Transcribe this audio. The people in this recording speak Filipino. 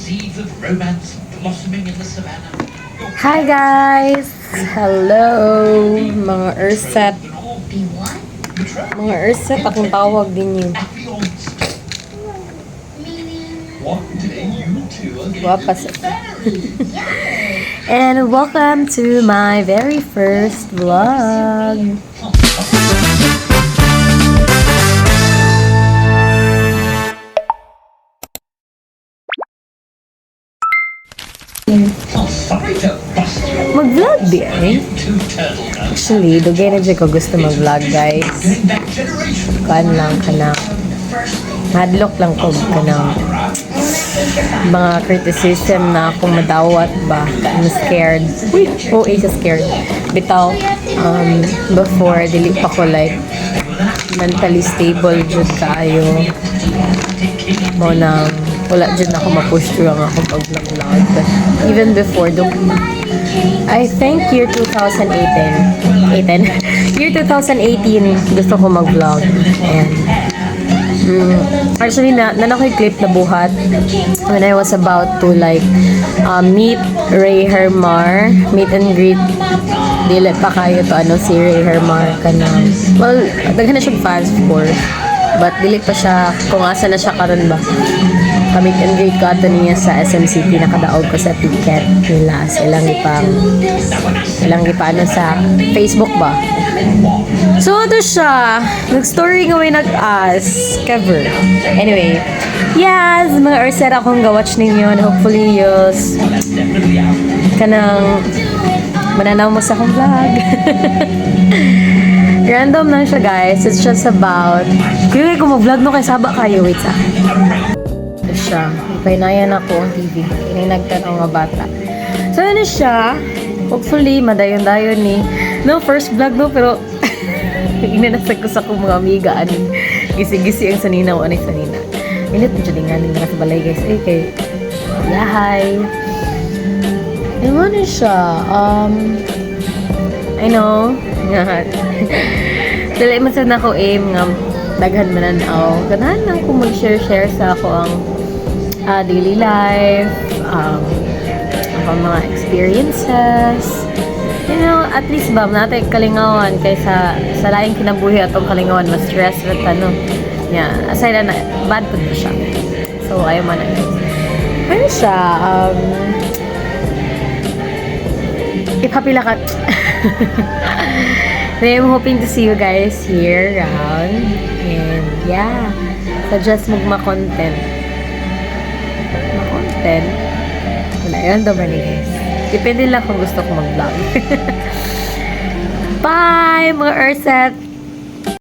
seeds of romance blossoming in the savannah. Hi guys! Hello! Mga Urset. Mga Urset, akong tawag din yun. One day you two are going Wapas. to be married. And welcome to my very first vlog. Oh, sorry to bust your Mag-vlog di eh. two turtle doves. Actually, dugay na dyan ko gusto mag-vlog guys. Going back generations. Kuan lang ka na. Hadlock lang ko ka na. Mga criticism na akong madawat ba. I'm scared. Uy, OA sa scared. Bitaw, before, dili pa ko like mentally stable jud kaayo. Mo nang wala dyan ako ma-push through ang akong pag-vlog. But even before, I think year 2018, year 2018, gusto ko mag-vlog. And actually, nakoy clip na buhat when I was about to like meet Ray Hermar, meet and greet. Dili pa kayo to si Ray Hermar kanang. Well, daghan na siya fans of course. But dili pa siya, kung asa na siya karon ba. Meet and greet ko ato niya sa SM City, nakadaog ko sa ticket nila. Ilang ipano sa Facebook ba. So, ito siya. Nag-story nga may nag-ask. Cover. Anyway. Yes, mga Urset akong ga-watch ninyo. And hopefully, kanang mananaw mo sa akong vlog. Random lang siya, guys. It's just about... Kaya kung mag-vlog no kay Saba kayo. Wait sa ito siya. Painayan ako ang TV. Kaya nagtanong nga bata. So, ano siya? Hopefully, madayon-dayon ni... No, first vlog no, pero... Inanasag ko sa akong mga amiga. Gisi-gisi ang sanina o anay sanina. Init mo siya dinganin na sa balay, guys. Eh, kay... Yahay. Ano siya? I know. Dali man sana ako aim nga daghan mananaw. Ganahan lang ko mag-share sa ako ang daily life, ang mga experiences. You know, at least ba natin kalingawan kaysa sa laing kinabuhi atong kalingawan mas stress at ano. Yeah, aside na bad po na siya. So ayaw man na guys. Ano siya? Ipapila ka. So I'm hoping to see you guys here around. And yeah, suggest mag-content. Ma-content. Wala yun, naman guys. Depende lang kung gusto ko mag-vlog. Bye, mga Urset!